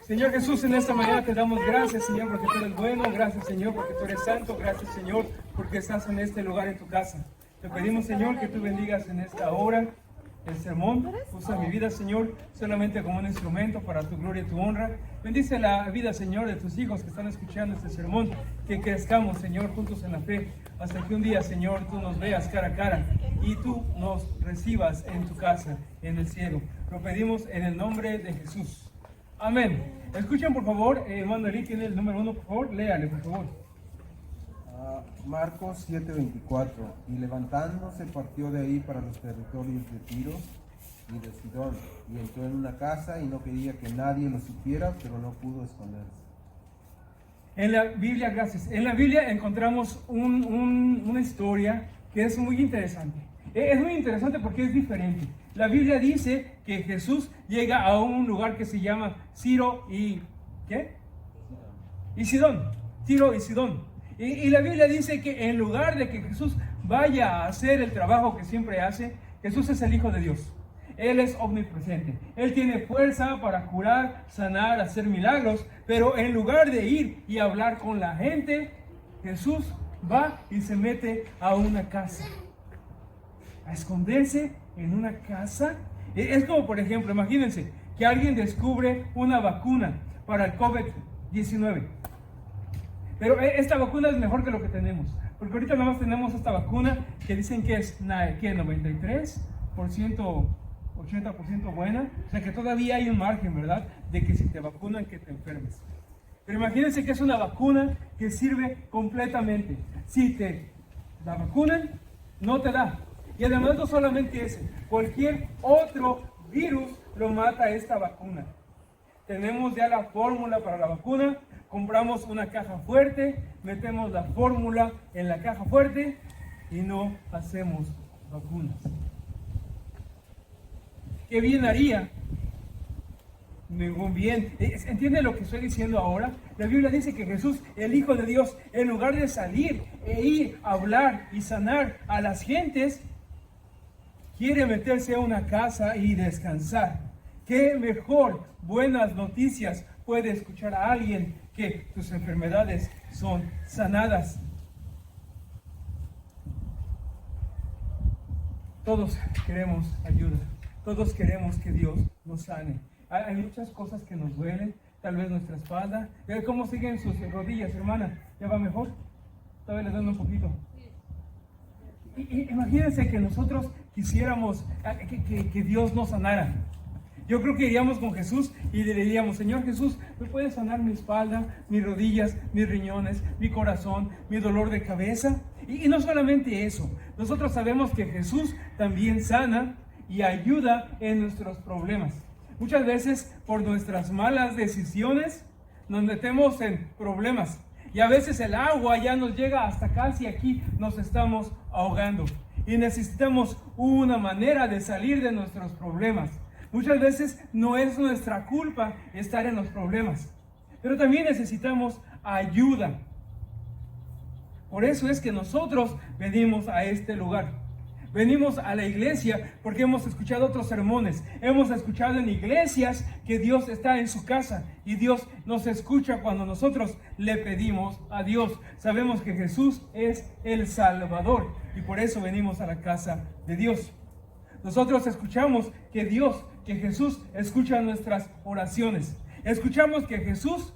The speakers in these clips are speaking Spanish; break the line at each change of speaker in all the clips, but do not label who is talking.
Señor Jesús, en esta mañana te damos gracias, Señor, porque tú eres bueno. Gracias, Señor, porque tú eres santo. Gracias, Señor, porque estás en este lugar, en tu casa. Te pedimos, Señor, que tú bendigas en esta hora el sermón. Usa mi vida, Señor, solamente como un instrumento para tu gloria y tu honra. Bendice la vida, Señor, de tus hijos que están escuchando este sermón. Que crezcamos, Señor, juntos en la fe, hasta que un día, Señor, tú nos veas cara a cara y tú nos recibas en tu casa, en el cielo. Lo pedimos en el nombre de Jesús. Amén. Escuchen, por favor, hermano Eli, tiene el número 1, por favor, léale, por favor.
Marcos 7:24. Y levantándose partió de ahí para los territorios de Tiro y de Sidón, y entró en una casa y no quería que nadie lo supiera, pero no pudo esconderse.
En la Biblia, gracias. En la Biblia encontramos una historia que es muy interesante. Es muy interesante porque es diferente. La Biblia dice que Jesús llega a un lugar que se llama Tiro y ¿qué? Y Sidón. Tiro y Sidón. Y la Biblia dice que en lugar de que Jesús vaya a hacer el trabajo que siempre hace, Jesús es el Hijo de Dios. Él es omnipresente. Él tiene fuerza para curar, sanar, hacer milagros. Pero en lugar de ir y hablar con la gente, Jesús va y se mete a una casa. A esconderse en una casa. Es como, por ejemplo, imagínense que alguien descubre una vacuna para el COVID-19. Pero esta vacuna es mejor que lo que tenemos. Porque ahorita nada más tenemos esta vacuna que dicen que es 93%, 80% buena. O sea que todavía hay un margen, ¿verdad? De que si te vacunan, que te enfermes. Pero imagínense que es una vacuna que sirve completamente. Si te la vacunan, no te da. Y además no solamente ese, cualquier otro virus lo mata esta vacuna. Tenemos ya la fórmula para la vacuna, compramos una caja fuerte, metemos la fórmula en la caja fuerte y no hacemos vacunas. ¿Qué bien haría? Ningún bien. ¿Entiende lo que estoy diciendo ahora? La Biblia dice que Jesús, el Hijo de Dios, en lugar de salir e ir a hablar y sanar a las gentes, quiere meterse a una casa y descansar. ¿Qué mejor buenas noticias puede escuchar a alguien que tus enfermedades son sanadas? Todos queremos ayuda. Todos queremos que Dios nos sane. Hay muchas cosas que nos duelen. Tal vez nuestra espalda. ¿Cómo siguen sus rodillas, hermana? ¿Ya va mejor? Todavía les dan un poquito. Imagínense que nosotros quisiéramos que Dios nos sanara. Yo creo que iríamos con Jesús y le diríamos: Señor Jesús, ¿me puedes sanar mi espalda, mis rodillas, mis riñones, mi corazón, mi dolor de cabeza? Y no solamente eso, nosotros sabemos que Jesús también sana y ayuda en nuestros problemas. Muchas veces por nuestras malas decisiones nos metemos en problemas. Y a veces el agua ya nos llega hasta casi aquí, nos estamos ahogando. Y necesitamos una manera de salir de nuestros problemas. Muchas veces no es nuestra culpa estar en los problemas, pero también necesitamos ayuda. Por eso es que nosotros venimos a este lugar. Venimos a la iglesia porque hemos escuchado otros sermones. Hemos escuchado en iglesias que Dios está en su casa y Dios nos escucha cuando nosotros le pedimos a Dios. Sabemos que Jesús es el Salvador y por eso venimos a la casa de Dios. Nosotros escuchamos que Jesús escucha nuestras oraciones. Escuchamos que Jesús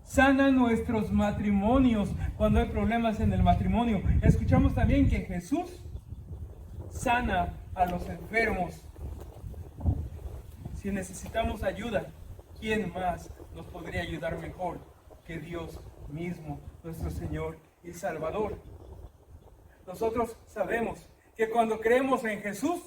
sana nuestros matrimonios cuando hay problemas en el matrimonio. Escuchamos también que Jesús sana a los enfermos. Si necesitamos ayuda, ¿quién más nos podría ayudar mejor que Dios mismo, nuestro Señor y Salvador? Nosotros sabemos que cuando creemos en Jesús,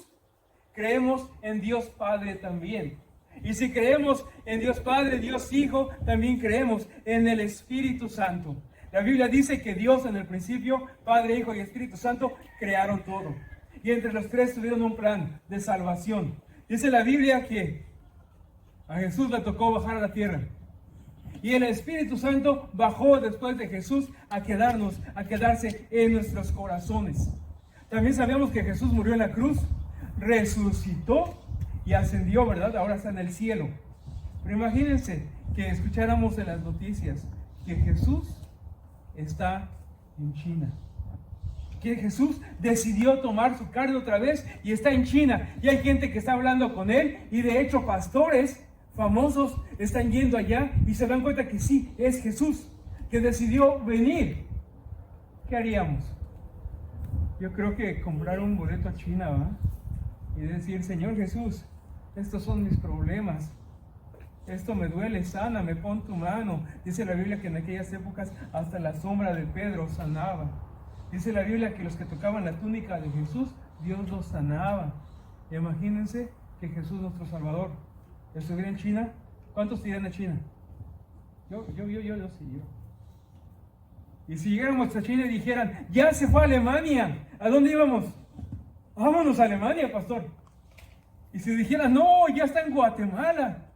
creemos en Dios Padre también. Y si creemos en Dios Padre, Dios Hijo, también creemos en el Espíritu Santo. La Biblia dice que Dios en el principio, Padre, Hijo y Espíritu Santo, crearon todo. Y entre los tres tuvieron un plan de salvación. Dice la Biblia que a Jesús le tocó bajar a la tierra. Y el Espíritu Santo bajó después de Jesús a quedarse en nuestros corazones. También sabemos que Jesús murió en la cruz, resucitó y ascendió, ¿verdad? Ahora está en el cielo. Pero imagínense que escucháramos en las noticias que Jesús está en China. Que Jesús decidió tomar su carne otra vez y está en China. Y hay gente que está hablando con él y de hecho pastores famosos están yendo allá y se dan cuenta que sí, es Jesús, que decidió venir. ¿Qué haríamos? Yo creo que comprar un boleto a China, ¿va? Y decir, Señor Jesús, estos son mis problemas. Esto me duele, sáname, pon tu mano. Dice la Biblia que en aquellas épocas hasta la sombra de Pedro sanaba. Dice la Biblia que los que tocaban la túnica de Jesús, Dios los sanaba. Imagínense que Jesús, nuestro Salvador, estuviera en China. ¿Cuántos irían a China? Yo sí, yo. Y si llegáramos a China y dijeran, ya se fue a Alemania, ¿a dónde íbamos? Vámonos a Alemania, pastor. Y si dijeran, no, ya está en Guatemala.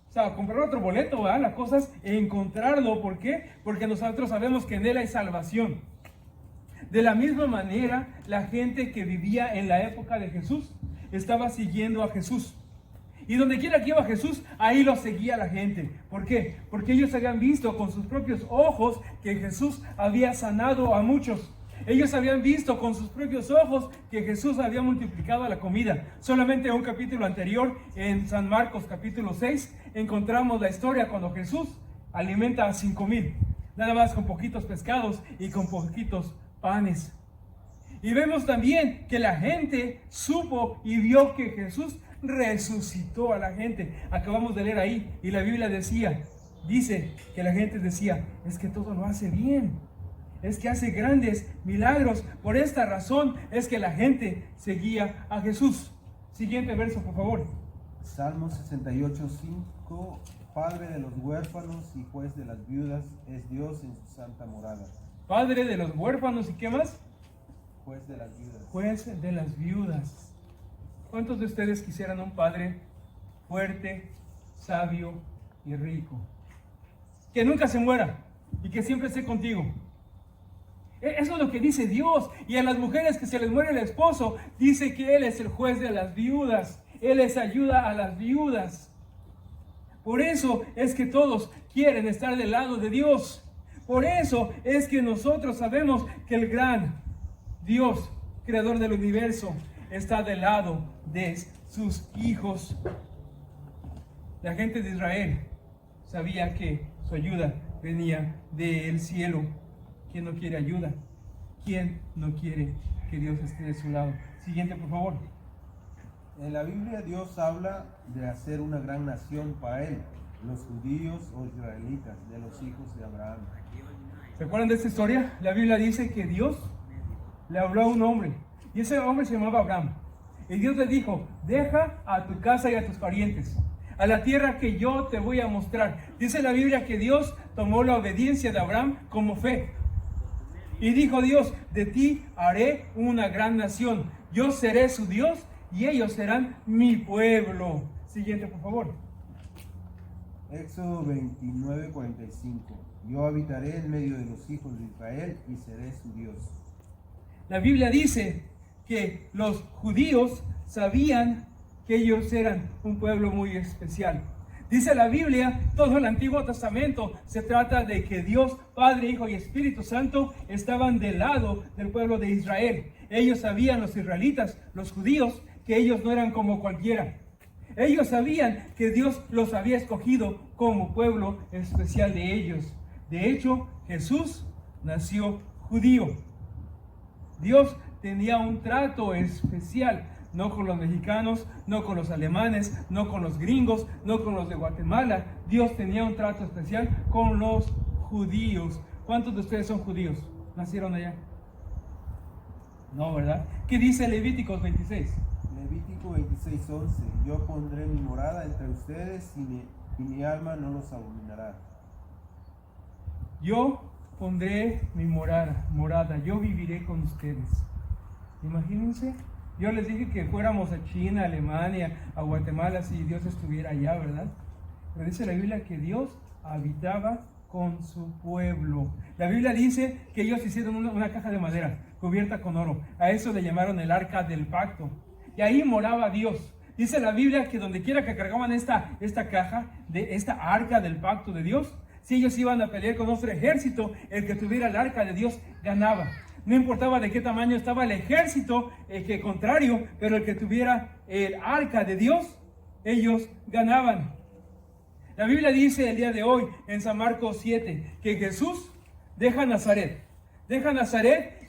O sea, comprar otro boleto, ¿verdad? La cosa es encontrarlo. ¿Por qué? Porque nosotros sabemos que en Él hay salvación. De la misma manera, la gente que vivía en la época de Jesús estaba siguiendo a Jesús. Y donde quiera que iba Jesús, ahí lo seguía la gente. ¿Por qué? Porque ellos habían visto con sus propios ojos que Jesús había sanado a muchos. Ellos habían visto con sus propios ojos que Jesús había multiplicado la comida. Solamente en un capítulo anterior, en San Marcos capítulo 6, encontramos la historia cuando Jesús alimenta a 5,000. Nada más con poquitos pescados y con poquitos panes. Y vemos también que la gente supo y vio que Jesús resucitó a la gente. Acabamos de leer ahí y la Biblia dice que la gente decía, es que todo lo hace bien, es que hace grandes milagros. Por esta razón es que la gente seguía a Jesús. Siguiente verso, por favor.
Salmo 68:5. Padre de los huérfanos y juez de las viudas es Dios en su santa morada.
Padre de los huérfanos y ¿qué más?
Juez de las viudas.
Juez de las viudas. ¿Cuántos de ustedes quisieran un padre fuerte, sabio y rico? Que nunca se muera y que siempre esté contigo. Eso es lo que dice Dios. Y a las mujeres que se les muere el esposo, dice que Él es el juez de las viudas. Él les ayuda a las viudas. Por eso es que todos quieren estar del lado de Dios. Por eso es que nosotros sabemos que el gran Dios, creador del universo, está del lado de sus hijos. La gente de Israel sabía que su ayuda venía del cielo. ¿Quién no quiere ayuda? ¿Quién no quiere que Dios esté de su lado? Siguiente, por favor.
En la Biblia Dios habla de hacer una gran nación para Él, los judíos o israelitas, de los hijos de Abraham.
¿Se acuerdan de esta historia? La Biblia dice que Dios le habló a un hombre y ese hombre se llamaba Abraham. Y Dios le dijo, deja a tu casa y a tus parientes, a la tierra que yo te voy a mostrar. Dice la Biblia que Dios tomó la obediencia de Abraham como fe. Y dijo Dios, de ti haré una gran nación. Yo seré su Dios y ellos serán mi pueblo. Siguiente, por favor.
Éxodo 29:45. Yo habitaré en medio de los hijos de Israel y seré su Dios.
La Biblia dice que los judíos sabían que ellos eran un pueblo muy especial. Dice la Biblia, todo el Antiguo Testamento se trata de que Dios, Padre, Hijo y Espíritu Santo estaban del lado del pueblo de Israel. Ellos sabían, los israelitas, los judíos, que ellos no eran como cualquiera. Ellos sabían que Dios los había escogido como pueblo especial de ellos. De hecho, Jesús nació judío. Dios tenía un trato especial, no con los mexicanos, no con los alemanes, no con los gringos, no con los de Guatemala. Dios tenía un trato especial con los judíos. ¿Cuántos de ustedes son judíos? ¿Nacieron allá? No, ¿verdad? ¿Qué dice Levíticos 26?
Levítico 26:11. Yo pondré mi morada entre ustedes y mi alma no los abominará.
Yo pondré mi morada, yo viviré con ustedes. Imagínense, yo les dije que fuéramos a China, a Alemania, a Guatemala, si Dios estuviera allá, ¿verdad? Pero dice la Biblia que Dios habitaba con su pueblo. La Biblia dice que ellos hicieron una caja de madera cubierta con oro. A eso le llamaron el arca del pacto. Y ahí moraba Dios. Dice la Biblia que donde quiera que cargaban esta caja, de esta arca del pacto de Dios, si ellos iban a pelear con otro ejército, el que tuviera el arca de Dios ganaba. No importaba de qué tamaño estaba el ejército contrario, pero el que tuviera el arca de Dios, ellos ganaban. La Biblia dice el día de hoy en San Marcos 7 que Jesús deja Nazaret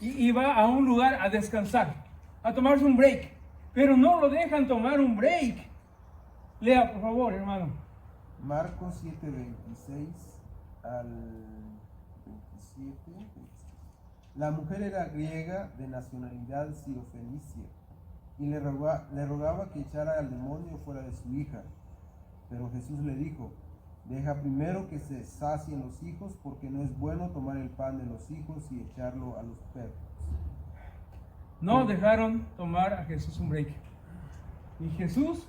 y va a un lugar a descansar, a tomarse un break, pero no lo dejan tomar un break. Lea por favor, hermano.
Marcos 7, 26 al 27. La mujer era griega de nacionalidad sirofenicia y le rogaba que echara al demonio fuera de su hija. Pero Jesús le dijo: deja primero que se sacien los hijos, porque no es bueno tomar el pan de los hijos y echarlo a los perros.
No dejaron tomar a Jesús un break. Y Jesús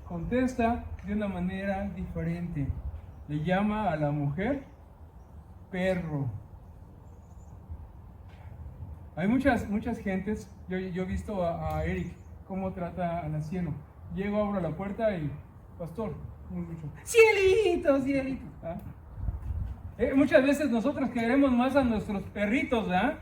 contesta de una manera diferente. Le llama a la mujer perro. Hay muchas gentes. Yo he visto a Eric cómo trata al anciano. Llego, abro la puerta y pastor, cielito, cielito. ¿Ah? Muchas veces nosotros queremos más a nuestros perritos, ¿ah?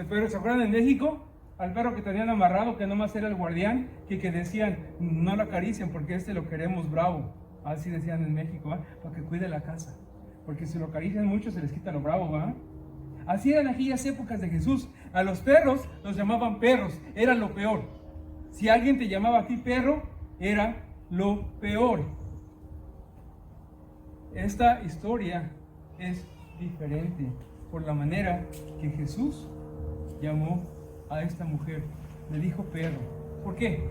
Pero ¿se acuerdan en México? Al perro que tenían amarrado, que nomás era el guardián, que decían, no lo acaricien porque lo queremos bravo. Así decían en México, ¿ah? Para que cuide la casa. Porque si lo acarician mucho se les quita lo bravo, ¿ah? Así eran aquellas épocas de Jesús. A los perros los llamaban perros, era lo peor. Si alguien te llamaba a ti perro, era lo peor. Esta historia es diferente por la manera que Jesús llamó a esta mujer. Le dijo perro. ¿Por qué?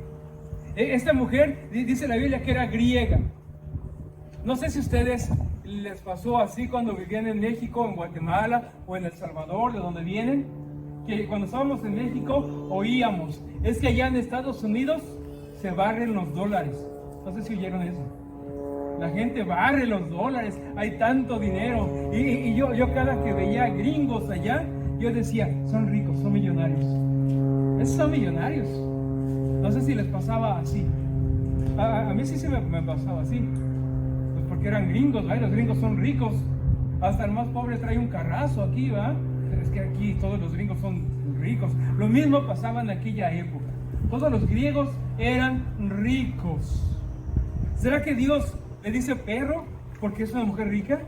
Esta mujer, dice la Biblia, que era griega. No sé si a ustedes les pasó así cuando vivían en México, en Guatemala o en El Salvador, de donde vienen, que cuando estábamos en México oíamos, es que allá en Estados Unidos se barren los dólares. No sé si oyeron eso. La gente barre los dólares, hay tanto dinero. Y yo cada que veía gringos allá, yo decía, son ricos, son millonarios. Esos son millonarios. No sé si les pasaba así. A mí sí se me pasaba así. Pues porque eran gringos, ¿verdad? Los gringos son ricos. Hasta el más pobre trae un carrazo aquí, ¿va? Es que aquí todos los gringos son ricos. Lo mismo pasaba en aquella época. Todos los griegos eran ricos. ¿Será que Dios le dice perro porque es una mujer rica?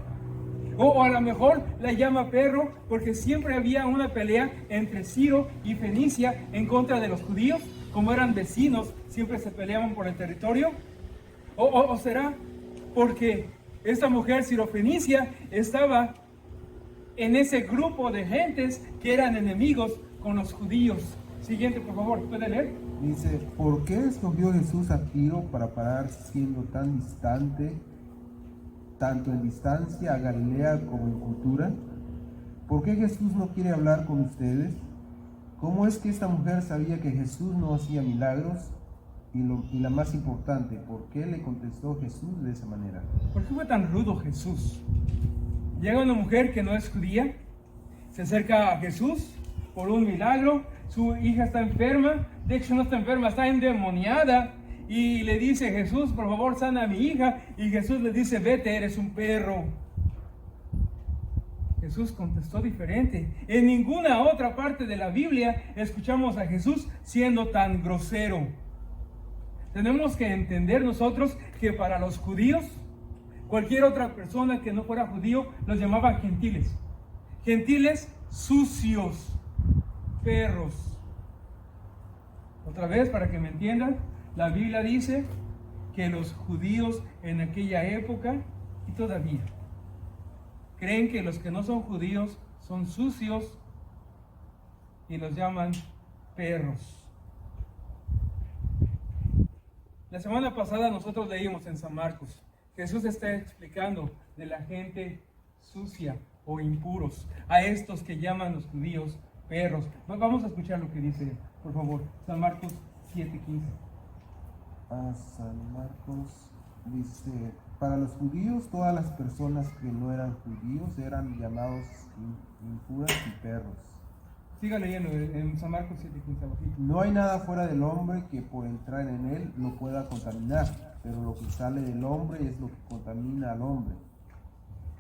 O a lo mejor la llama perro porque siempre había una pelea entre Ciro y Fenicia en contra de los judíos. Como eran vecinos, siempre se peleaban por el territorio. O será porque esta mujer sirofenicia estaba en ese grupo de gentes que eran enemigos con los judíos. Siguiente, por favor, ¿puede leer?
Dice: ¿por qué escogió Jesús a Tiro para pararse siendo tan distante, tanto en distancia a Galilea como en cultura? ¿Por qué Jesús no quiere hablar con ustedes? ¿Cómo es que esta mujer sabía que Jesús no hacía milagros? Y la más importante, ¿por qué le contestó Jesús de esa manera?
¿Por qué fue tan rudo Jesús? Llega una mujer que no es judía, se acerca a Jesús por un milagro. Su hija está enferma, de hecho no está enferma, está endemoniada, y le dice: Jesús, por favor, sana a mi hija. Y Jesús le dice: vete, eres un perro. Jesús contestó diferente. En ninguna otra parte de la Biblia escuchamos a Jesús siendo tan grosero. Tenemos que entender nosotros que para los judíos, cualquier otra persona que no fuera judío los llamaban gentiles. Gentiles sucios, perros. Otra vez, para que me entiendan, la Biblia dice que los judíos en aquella época, y todavía, creen que los que no son judíos son sucios y los llaman perros. La semana pasada nosotros leímos en San Marcos, Jesús está explicando de la gente sucia o impuros, a estos que llaman los judíos perros. Vamos a escuchar lo que dice, por favor, San Marcos 7:15.
San Marcos dice: para los judíos, todas las personas que no eran judíos eran llamados impuras y perros.
Siga leyendo en San Marcos 7:15 abajito.
No hay nada fuera del hombre que por entrar en él lo pueda contaminar, pero lo que sale del hombre es lo que contamina al hombre.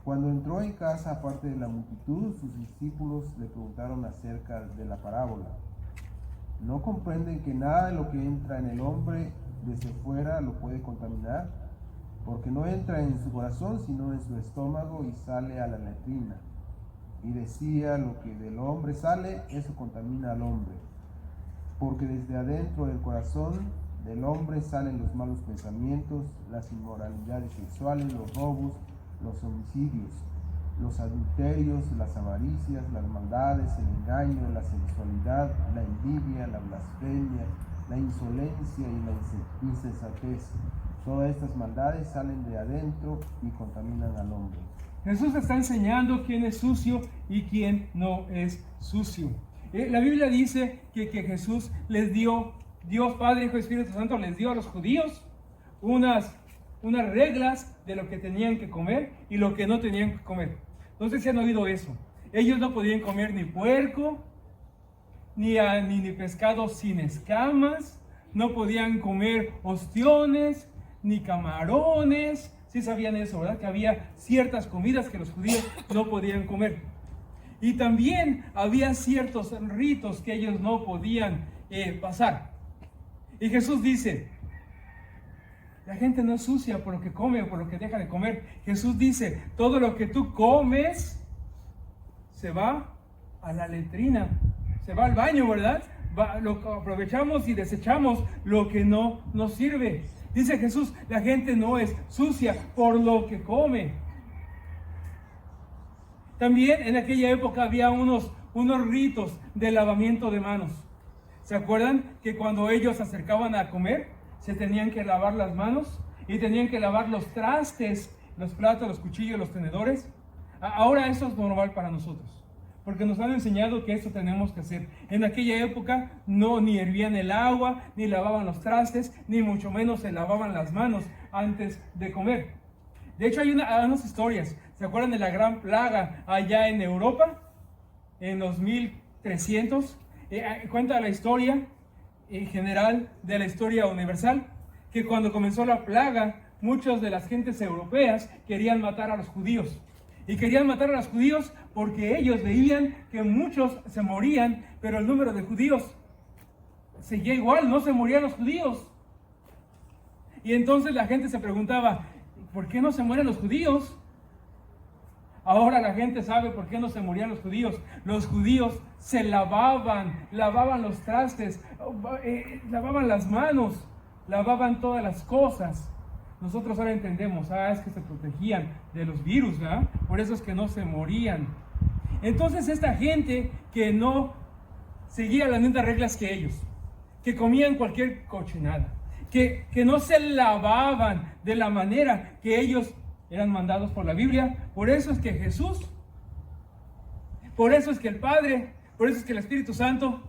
Cuando entró en casa, aparte de la multitud, sus discípulos le preguntaron acerca de la parábola. ¿No comprenden que nada de lo que entra en el hombre desde fuera lo puede contaminar? Porque no entra en su corazón, sino en su estómago y sale a la letrina. Y decía, lo que del hombre sale, eso contamina al hombre. Porque desde adentro del corazón del hombre salen los malos pensamientos, las inmoralidades sexuales, los robos, los homicidios, los adulterios, las avaricias, las maldades, el engaño, la sensualidad, la envidia, la blasfemia, la insolencia y la insensatez. Todas estas maldades salen de adentro y contaminan al hombre.
Jesús está enseñando quién es sucio y quién no es sucio. La Biblia dice que Jesús les dio, Dios Padre, Hijo y Espíritu Santo les dio a los judíos unas reglas de lo que tenían que comer y lo que no tenían que comer. No sé si han oído eso. Ellos no podían comer ni puerco, ni pescado sin escamas, no podían comer ostiones, ni camarones. Sí sabían eso, ¿verdad? Que había ciertas comidas que los judíos no podían comer. Y también había ciertos ritos que ellos no podían pasar. Y Jesús dice, la gente no es sucia por lo que come o por lo que deja de comer. Jesús dice, todo lo que tú comes se va a la letrina, se va al baño, ¿verdad? Lo aprovechamos y desechamos lo que no nos sirve. Dice Jesús, la gente no es sucia por lo que come. También en aquella época había unos ritos de lavamiento de manos. ¿Se acuerdan que cuando ellos se acercaban a comer, se tenían que lavar las manos y tenían que lavar los trastes, los platos, los cuchillos, los tenedores? Ahora eso es normal para nosotros, porque nos han enseñado que eso tenemos que hacer. En aquella época ni hervían el agua, ni lavaban los trastes, ni mucho menos se lavaban las manos antes de comer. De hecho hay unas historias. ¿Se acuerdan de la gran plaga allá en Europa? En los 1300. Cuenta la historia en general de la historia universal, que cuando comenzó la plaga, muchas de las gentes europeas querían matar a los judíos. Y querían matar a los judíos porque ellos veían que muchos se morían, pero el número de judíos seguía igual, no se morían los judíos. Y entonces la gente se preguntaba, ¿por qué no se mueren los judíos? Ahora la gente sabe por qué no se morían los judíos. Los judíos se lavaban los trastes, lavaban las manos, lavaban todas las cosas. Nosotros ahora entendemos, es que se protegían de los virus, ¿verdad? Por eso es que no se morían. Entonces esta gente que no seguía las mismas reglas que ellos, que comían cualquier cochinada, que no se lavaban de la manera que ellos eran mandados por la Biblia, por eso es que Jesús, por eso es que el Padre, por eso es que el Espíritu Santo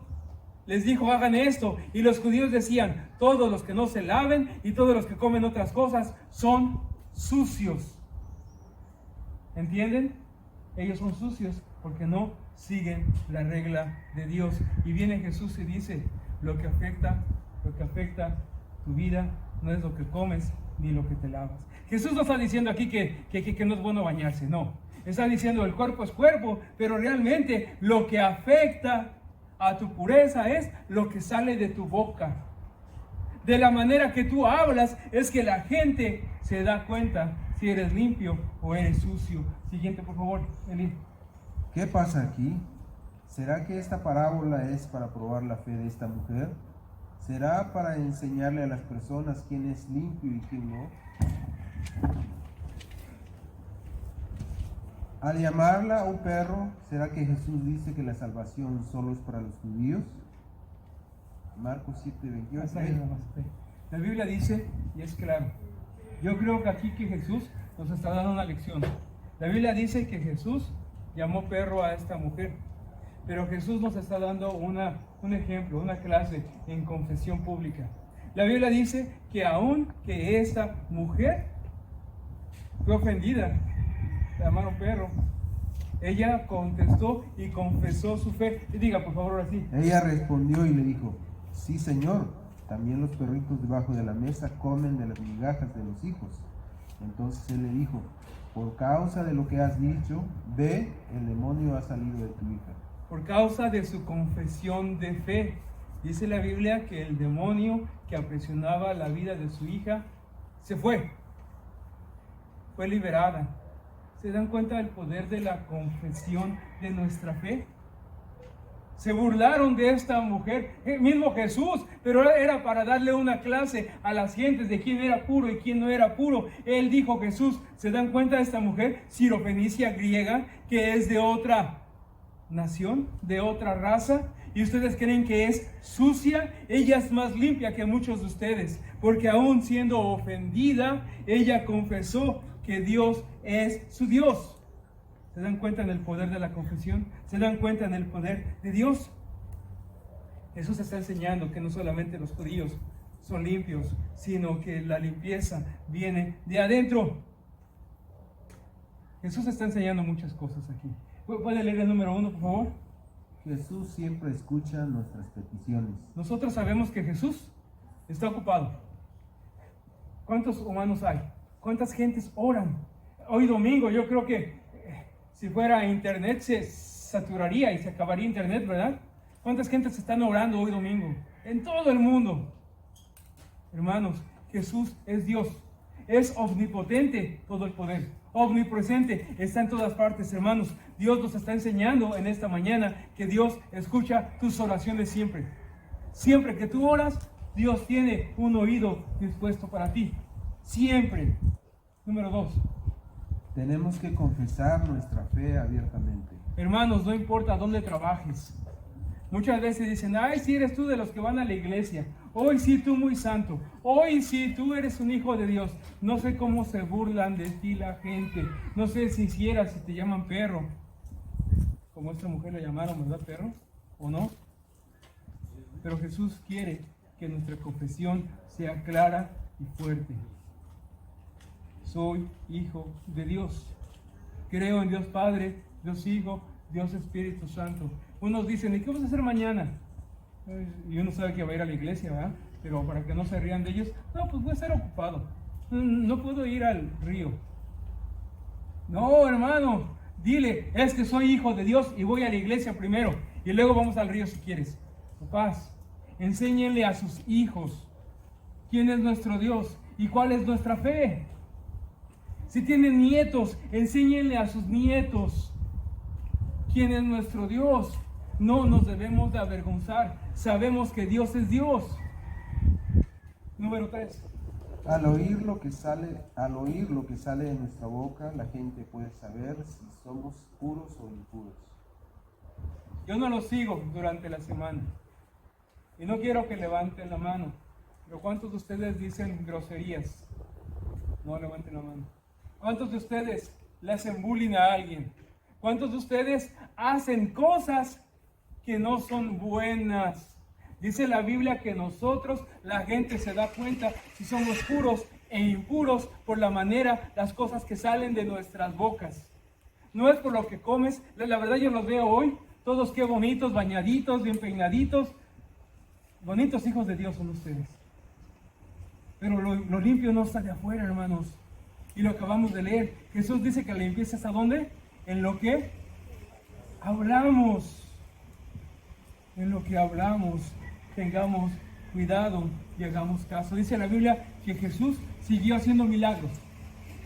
les dijo, hagan esto. Y los judíos decían, todos los que no se laven y todos los que comen otras cosas son sucios. ¿Entienden? Ellos son sucios porque no siguen la regla de Dios. Y viene Jesús y dice, lo que afecta tu vida no es lo que comes ni lo que te lavas. Jesús no está diciendo aquí que no es bueno bañarse, no. Está diciendo el cuerpo es cuerpo, pero realmente lo que afecta a tu pureza es lo que sale de tu boca. De la manera que tú hablas es que la gente se da cuenta si eres limpio o eres sucio. Siguiente, por favor, Eli.
¿Qué pasa aquí? ¿Será que esta parábola es para probar la fe de esta mujer? ¿Será para enseñarle a las personas quién es limpio y quién no? Al llamarla un perro, ¿será que Jesús dice que la salvación solo es para los judíos? Marcos 7:28.
La Biblia dice, y es claro, yo creo que aquí que Jesús nos está dando una lección. La Biblia dice que Jesús llamó perro a esta mujer, pero Jesús nos está dando un ejemplo, una clase en confesión pública. La Biblia dice que aun que esta mujer fue ofendida, la llamaron perro, Ella contestó y confesó su fe. Y diga, por favor, así.
Ella respondió y le dijo: sí, Señor, también los perritos debajo de la mesa comen de las migajas de los hijos. Entonces él le dijo: por causa de lo que has dicho, ve, el demonio ha salido de tu hija.
Por causa de su confesión de fe. Dice la Biblia que el demonio que aprisionaba la vida de su hija se fue. Fue liberada. ¿Se dan cuenta del poder de la confesión de nuestra fe? Se burlaron de esta mujer, mismo Jesús, pero era para darle una clase a las gentes de quién era puro y quién no era puro. Él dijo, Jesús, ¿se dan cuenta de esta mujer sirofenicia griega que es de otra nación, de otra raza? Y ustedes creen que es sucia. Ella es más limpia que muchos de ustedes, porque aún siendo ofendida, ella confesó que Dios es su Dios. ¿Se dan cuenta en el poder de la confesión? ¿Se dan cuenta en el poder de Dios? Jesús está enseñando que no solamente los judíos son limpios, sino que la limpieza viene de adentro. Jesús está enseñando muchas cosas aquí. ¿Puede leer el número 1, por favor?
Jesús siempre escucha nuestras peticiones.
Nosotros sabemos que Jesús está ocupado. ¿Cuántos humanos hay? ¿Cuántas gentes oran? Hoy domingo yo creo que si fuera internet se saturaría y se acabaría internet, ¿verdad? ¿Cuántas gentes están orando hoy domingo? En todo el mundo. Hermanos, Jesús es Dios. Es omnipotente todo el poder. Omnipresente, está en todas partes, hermanos. Dios nos está enseñando en esta mañana que Dios escucha tus oraciones siempre. Siempre que tú oras, Dios tiene un oído dispuesto para ti. Siempre. Número 2.
Tenemos que confesar nuestra fe abiertamente.
Hermanos, no importa dónde trabajes. Muchas veces dicen, ay, si eres tú de los que van a la iglesia. Hoy sí, tú muy santo. Hoy sí, tú eres un hijo de Dios. No sé cómo se burlan de ti la gente. No sé si te llaman perro. Como esta mujer le llamaron, ¿verdad, perro? ¿O no? Pero Jesús quiere que nuestra confesión sea clara y fuerte. Soy hijo de Dios. Creo en Dios Padre, Dios Hijo, Dios Espíritu Santo. Unos dicen, ¿y qué vas a hacer mañana? Y uno sabe que va a ir a la iglesia, ¿verdad? Pero para que no se rían de ellos, no, pues voy a estar ocupado. No puedo ir al río. No, hermano, dile, es que soy hijo de Dios y voy a la iglesia primero y luego vamos al río si quieres. Papás, enséñenle a sus hijos quién es nuestro Dios y cuál es nuestra fe. Si tienen nietos, enséñenle a sus nietos quién es nuestro Dios. No nos debemos de avergonzar. Sabemos que Dios es Dios. Número 3.
Al oír lo que sale de nuestra boca, la gente puede saber si somos puros o impuros.
Yo no los sigo durante la semana. Y no quiero que levanten la mano. Pero ¿cuántos de ustedes dicen groserías? No levanten la mano. ¿Cuántos de ustedes le hacen bullying a alguien? ¿Cuántos de ustedes hacen cosas que no son buenas? Dice la Biblia que nosotros, la gente se da cuenta si somos puros e impuros por la manera, las cosas que salen de nuestras bocas. No es por lo que comes. La verdad yo los veo hoy, todos qué bonitos, bañaditos, bien peinaditos. Bonitos hijos de Dios son ustedes. Pero lo limpio no está de afuera, hermanos. Y lo acabamos de leer. Jesús dice que la limpieza está ¿dónde? En lo que hablamos. En lo que hablamos. Tengamos cuidado y hagamos caso. Dice la Biblia que Jesús siguió haciendo milagros.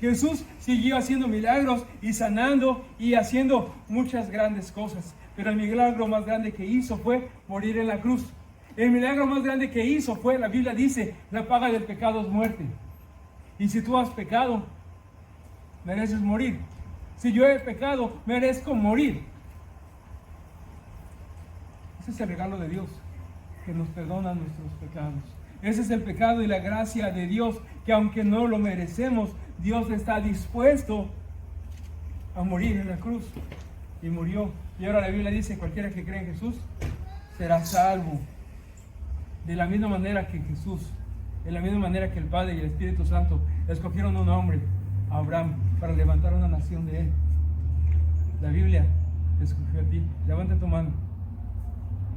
Jesús siguió haciendo milagros y sanando y haciendo muchas grandes cosas. Pero el milagro más grande que hizo fue morir en la cruz. El milagro más grande que hizo fue, la Biblia dice, la paga del pecado es muerte. Y si tú has pecado, mereces morir. Si yo he pecado, merezco morir. Ese es el regalo de Dios, que nos perdona nuestros pecados. Ese es el pecado y la gracia de Dios, que aunque no lo merecemos, Dios está dispuesto a morir en la cruz. Y murió. Y ahora la Biblia dice, cualquiera que cree en Jesús será salvo. De la misma manera que Jesús, de la misma manera que el Padre y el Espíritu Santo escogieron un hombre, Abraham, para levantar una nación de él. la Biblia te escogió a ti. Levanta tu mano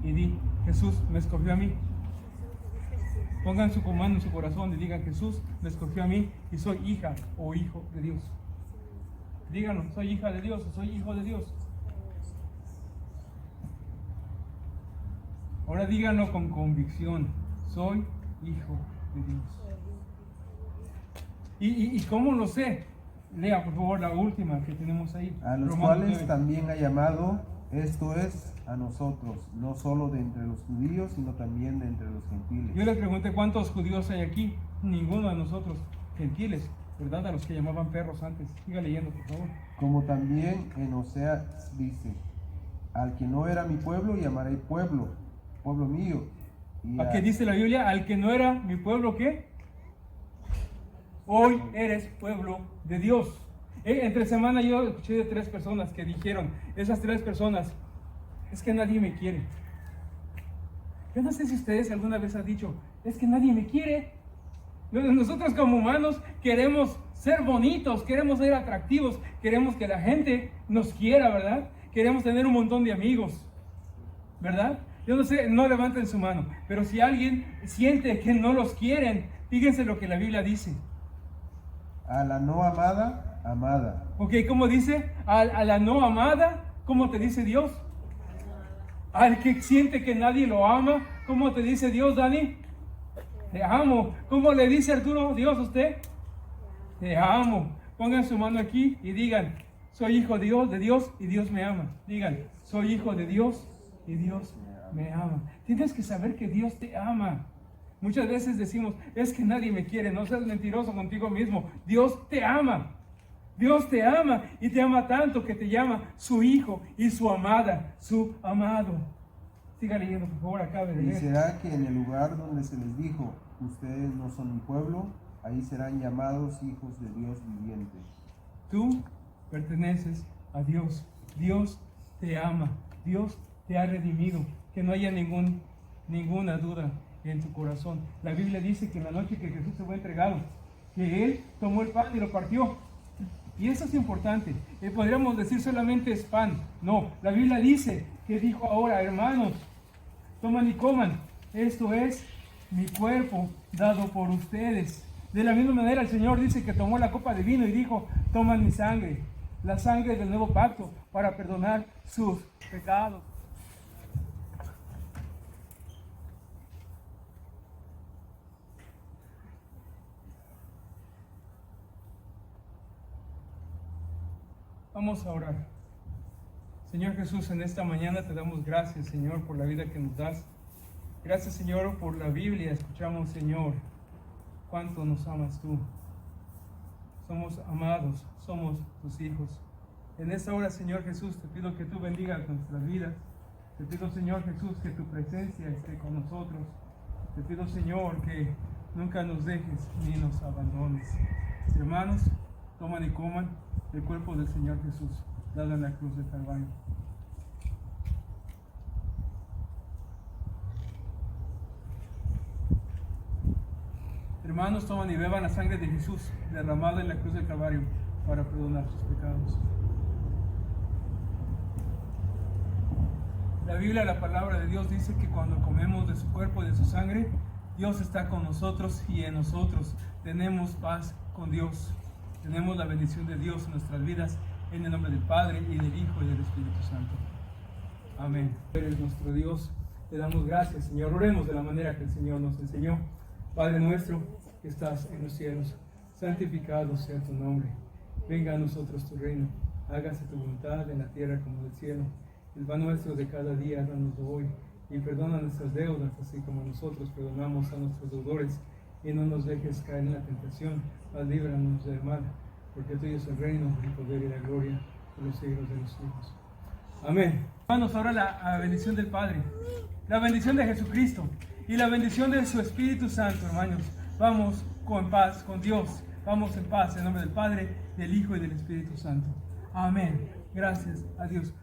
y di, Jesús me escogió a mí. Pongan su mano en su corazón y digan, Jesús me escogió a mí y soy hija o hijo de Dios. Díganlo, soy hija de Dios o soy hijo de Dios. Ahora díganlo con convicción, soy hijo de Dios. ¿Y cómo lo sé? Lea por favor la última que tenemos ahí.
A los
Romanos
cuales
9.
también ha llamado, esto es, a nosotros, no solo de entre los judíos, sino también de entre los gentiles.
Yo le pregunté cuántos judíos hay aquí. Ninguno de nosotros, gentiles, ¿verdad? A los que llamaban perros antes. Siga leyendo, por favor.
Como también en Oseas dice, al que no era mi pueblo llamaré pueblo, pueblo mío. Y
¿A qué dice la Biblia? Al que no era mi pueblo, ¿qué? Hoy eres pueblo de Dios. Entre semana yo escuché de 3 personas que dijeron, esas 3 personas, es que nadie me quiere. Yo no sé si ustedes alguna vez han dicho, es que nadie me quiere. Nosotros como humanos queremos ser bonitos, queremos ser atractivos, queremos que la gente nos quiera, ¿verdad? Queremos tener un montón de amigos, ¿verdad? Yo no sé, no levanten su mano, pero si alguien siente que no los quieren, fíjense lo que la Biblia dice.
a la no amada, amada.
Ok, ¿cómo dice? A la no amada, ¿cómo te dice Dios? Al que siente que nadie lo ama, ¿cómo te dice Dios, Dani? Te amo. ¿Cómo le dice Arturo Dios a usted? Te amo. Pongan su mano aquí y digan, soy hijo de Dios y Dios me ama. Digan, soy hijo de Dios y Dios me ama. Tienes que saber que Dios te ama. Muchas veces decimos, es que nadie me quiere. No seas mentiroso contigo mismo. Dios te ama. Dios te ama y te ama tanto que te llama su hijo y su amada, su amado. Siga leyendo, por favor, acabe de
Y
leer.
será que en el lugar donde se les dijo, ustedes no son mi pueblo, ahí serán llamados hijos de Dios viviente.
Tú perteneces a Dios. Dios te ama. Dios te ha redimido. Que no haya ninguna duda en tu corazón. La Biblia dice que en la noche que Jesús se fue entregado, que Él tomó el pan y lo partió. Y eso es importante. Podríamos decir solamente es pan. No, la Biblia dice que dijo ahora, hermanos, toman y coman. Esto es mi cuerpo dado por ustedes. De la misma manera el Señor dice que tomó la copa de vino y dijo, toman mi sangre, la sangre del nuevo pacto para perdonar sus pecados. Vamos a orar. Señor Jesús, en esta mañana te damos gracias, Señor, por la vida que nos das. Gracias, Señor, por la Biblia. Escuchamos, Señor, cuánto nos amas tú. Somos amados, somos tus hijos. En esta hora, Señor Jesús, te pido que tú bendigas nuestras vidas. Te pido, Señor Jesús, que tu presencia esté con nosotros. Te pido, Señor, que nunca nos dejes ni nos abandones. Hermanos, toman y coman el cuerpo del Señor Jesús, dado en la cruz del Calvario. Hermanos, toman y beban la sangre de Jesús, derramada en la cruz del Calvario, para perdonar sus pecados. La Biblia, la palabra de Dios, dice que cuando comemos de su cuerpo y de su sangre, Dios está con nosotros y en nosotros tenemos paz con Dios. Tenemos la bendición de Dios en nuestras vidas, en el nombre del Padre, y del Hijo, y del Espíritu Santo. Amén. Eres nuestro Dios. Te damos gracias, Señor. Oremos de la manera que el Señor nos enseñó. Padre nuestro, que estás en los cielos, santificado sea tu nombre. Venga a nosotros tu reino. Hágase tu voluntad en la tierra como en el cielo. El pan nuestro de cada día, danoslo hoy. Y perdona nuestras deudas, así como nosotros perdonamos a nuestros deudores. Y no nos dejes caer en la tentación, mas líbranos del mal, porque tuyo es el reino, el poder y la gloria por los siglos de los siglos. Amén. Hermanos, ahora la bendición del Padre, la bendición de Jesucristo y la bendición de su Espíritu Santo, hermanos. Vamos con paz, con Dios. Vamos en paz, en nombre del Padre, del Hijo y del Espíritu Santo. Amén. Gracias a Dios.